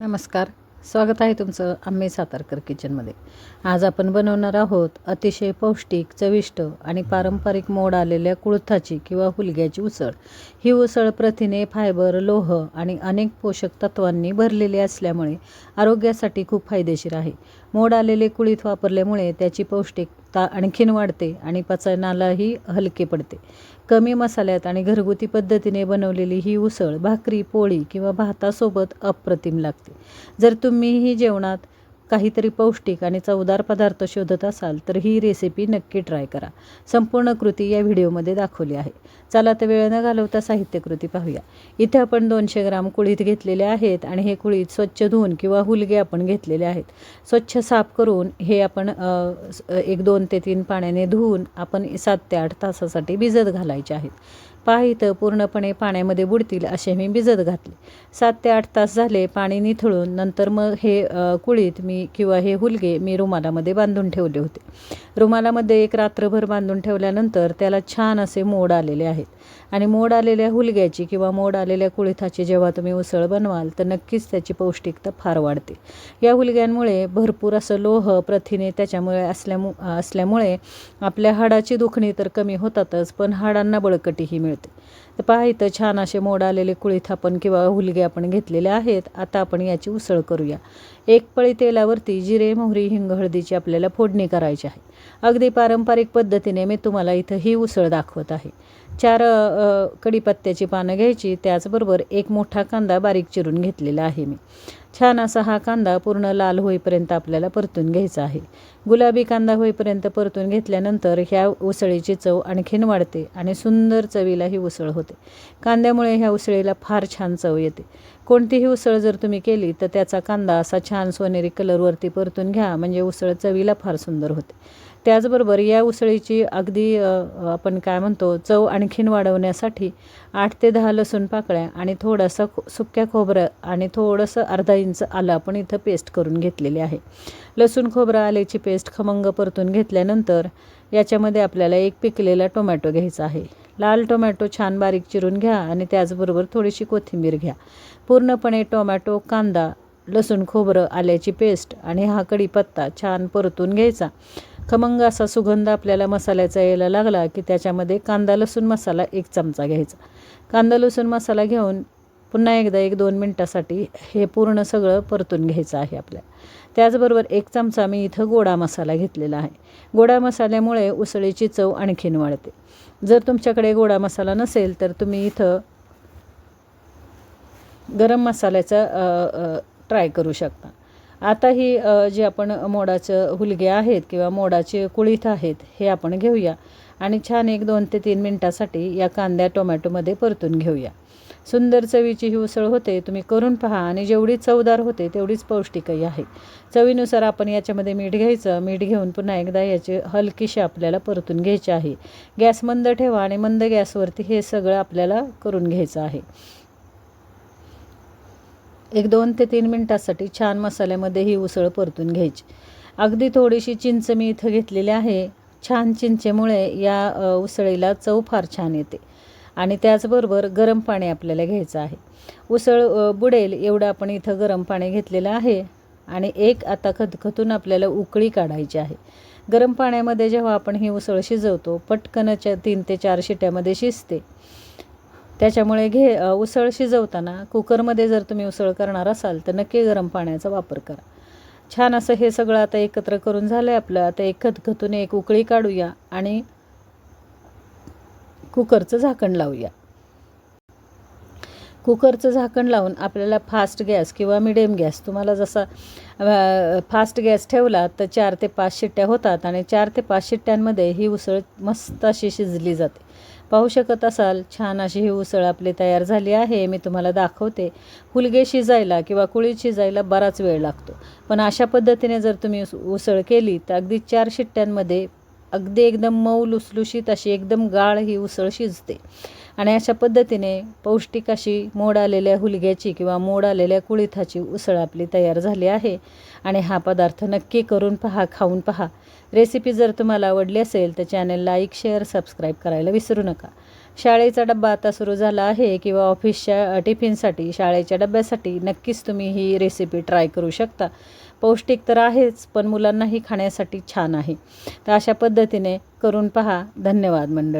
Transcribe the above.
नमस्कार. स्वागत आहे तुमचं आम्ही सातारकर किचनमध्ये. आज आपण बनवणार आहोत अतिशय पौष्टिक, चविष्ट आणि पारंपरिक मोड आलेल्या कुळथाची किंवा हुलग्याची उसळ. ही उसळ प्रथिने, फायबर, लोह आणि अनेक पोषक तत्वांनी भरलेली असल्यामुळे आरोग्यासाठी खूप फायदेशीर आहे. मोड आलेले कुळीथ वापरल्यामुळे त्याची पौष्टिकता आणखीन वाढते आणि पचनालाही हलके पडते. कमी मसाल्यात आणि घरगुती पद्धतीने बनवलेली ही उसळ भाकरी, पोळी किंवा भातासोबत अप्रतिम लागते. जर तुम्हीही जेवणात काहीतरी पौष्टिक आणि चवदार पदार्थ शोधत असाल तर ही रेसिपी नक्की ट्राय करा. संपूर्ण कृती या व्हिडिओमध्ये दाखवली आहे. चला तर वेळ न घालवता साहित्यकृती पाहूया. इथे आपण 200 ग्राम कुळीथ घेतलेले आहेत आणि हे कुळीथ स्वच्छ धुवून किंवा हुलगे आपण घेतलेले आहेत. स्वच्छ साफ करून हे आपण 2 ते 3 पाण्याने धुवून आपण 7 ते 8 तासासाठी भिजत घालायचे आहेत. पहा इथं पूर्णपणे पाण्यामध्ये बुडतील असे मी भिजत घातले. 7 ते 8 तास झाले पाणी निथळून. नंतर मग हे कुळीथ किंवा हे हुलगे मी रुमालामध्ये बांधून ठेवले होते. रुमालामध्ये एक रात्रभर बांधून ठेवल्यानंतर त्याला छान असे मोड आलेले आहेत. आणि मोड आलेल्या हुलग्याची किंवा मोड आलेल्या कुळीथाची जेव्हा तुम्ही उसळ बनवाल तर नक्कीच त्याची पौष्टिकता फार वाढते. या हुलग्यांमुळे भरपूर असं लोह, प्रथिने त्याच्यामुळे असल्यामुळे आपल्या हाडाची दुखणी तर कमी होतातच, पण हाडांना बळकटीही मिळते. तर पहा इथं छान असे मोड आलेले कुळीथ आपण किंवा हुलगे आपण घेतलेले आहेत. आता आपण याची उसळ करूया. 1 पळी तेलावरती जिरे, मोहरी, हिंग, हळदीची आपल्याला फोडणी करायची आहे. अगदी पारंपरिक पद्धतीने मी तुम्हाला इथं ही उसळ दाखवत आहे. 4 कढीपत्त्याची पानं घ्यायची. त्याचबरोबर 1 मोठा कांदा बारीक चिरून घेतलेला आहे मी. छान असा हा कांदा पूर्ण लाल होईपर्यंत आपल्याला परतून घ्यायचा आहे. गुलाबी कांदा होईपर्यंत परतून घेतल्यानंतर ह्या उसळीची चव आणखीन वाढते आणि सुंदर चवीला ही उसळ होते. कांद्यामुळे ह्या उसळीला फार छान चव येते. कोणतीही उसळ जर तुम्ही केली तर त्याचा कांदा असा छान सोनेरी कलरवरती परतून घ्या, म्हणजे उसळ चवीला फार सुंदर होते. त्याचबरोबर या उसळीची अगदी आपण काय म्हणतो चव आणखीन वाढवण्यासाठी 8 ते 10 लसूण पाकळ्या आणि थोडासा सुक्या खोबरं आणि थोडंसं अर्धा इंच आलं आपण इथं पेस्ट करून घेतलेली आहे. लसूण, खोबरं, आल्याची पेस्ट खमंग परतून घेतल्यानंतर याच्यामध्ये आपल्याला 1 पिकलेला टोमॅटो घ्यायचा आहे. लाल टोमॅटो छान बारीक चिरून घ्या आणि त्याचबरोबर थोडीशी कोथिंबीर घ्या. पूर्णपणे टोमॅटो, कांदा, लसूण, खोबरं, आल्याची पेस्ट आणि हा कढीपत्ता छान परतून घ्यायचा. खमंग असा सुगंध आपल्याला मसाल्याचा यायला लागला की त्याच्यामध्ये कांदा लसूण मसाला 1 चमचा घ्यायचा. कांदा लसूण मसाला घेऊन पुन्हा एकदा 1-2 मिनटासाठी हे पूर्ण सगळं परतून घ्यायचं आहे आपल्याला. त्याचबरोबर 1 चमचा मी इथं गोडा मसाला घेतलेला आहे. गोडा मसाल्यामुळे उसळीची चव आणखीन वाढते. जर तुमच्याकडे गोडा मसाला नसेल तर तुम्ही इथं गरम मसाल्याचा ट्राय करू शकता. आता ही जे आपण मोडाचं हुलगे आहेत किंवा मोडाचे कुळीथ आहेत हे आपण घेऊया आणि छान 1-2 ते 3 मिनटासाठी या कांद्या टोमॅटोमध्ये परतून घेऊया. सुंदर चवीची ही उसळ होते. तुम्ही करून पहा आणि जेवढी चवदार होते तेवढीच पौष्टिकही आहे. चवीनुसार आपण याच्यामध्ये मीठ घ्यायचं. मीठ घेऊन पुन्हा एकदा याचे हलकीशी आपल्याला परतून घ्यायचे आहे. गॅस मंद ठेवा आणि मंद गॅसवरती हे सगळं आपल्याला करून घ्यायचं आहे. 1-2 ते 3 मिनटासाठी छान मसाल्यामध्ये ही उसळ परतून घ्यायची. अगदी थोडीशी चिंच मी इथं घेतलेली आहे. छान चिंचेमुळे या उसळीला चव फार छान येते. आणि त्याचबरोबर गरम पाणी आपल्याला घ्यायचं आहे. उसळ बुडेल एवढं आपण इथं गरम पाणी घेतलेलं आहे आणि आता खदखदून आपल्याला उकळी काढायची आहे. गरम पाण्यामध्ये जेव्हा आपण ही उसळ शिजवतो पटकनच्या 3 ते 4 शिट्यामध्ये शिजते. त्याच्यामुळे उसळ शिजवताना कुकरमध्ये जर तुम्ही उसळ करणार असाल तर नक्की गरम पाण्याचा वापर करा. छान असं हे सगळं आता एकत्र करून झालं आहे आपलं. आता खदखदून 1 उकळी काढूया आणि कुकरचं झाकण लावूया. कुकरचं झाकण लावून आपल्याला फास्ट गॅस किंवा मिडियम गॅस तुम्हाला जसा फास्ट गॅस ठेवला तर 4 ते 5 शिट्ट्या होतात आणि 4 ते 5 शिट्ट्यांमध्ये ही उसळ मस्त अशी शिजली जाते. पाहू शकत असाल छान अशी ही उसळ आपली तयार झाली आहे. मी तुम्हाला दाखवते. हुलगे शिजायला किंवा कुळीथ शिजायला बराच वेळ लागतो, पण अशा पद्धतीने जर तुम्ही उसळ केली तर अगदी 4 शिट्ट्यांमध्ये अगदी एकदम मऊ लुसलुशीत अशी एकदम गाळ ही उसळ शिजते. आणि अशा पद्धतीने पौष्टिक अशी मोड आलेल्या हुलग्याची किंवा मोड आलेल्या कुळीथाची उसळ आपली तयार झाली आहे. आणि हा पदार्थ नक्की करून पहा, खाऊन पहा. रेसिपी जर तुम्हाला आवडली असेल तर चॅनल लाईक, शेअर, सबस्क्राईब करायला विसरू नका. शाळेचा डब्बा आता सुरू झाला आहे किंवा ऑफिसच्या टिफिनसाठी, शाळेच्या डब्यासाठी नक्कीच तुम्ही ही रेसिपी ट्राय करू शकता. पौष्टिक तर आहेच, पण मुलांनाही खाण्यासाठी छान आहे. तर अशा पद्धतीने करून पहा. धन्यवाद मंडळी.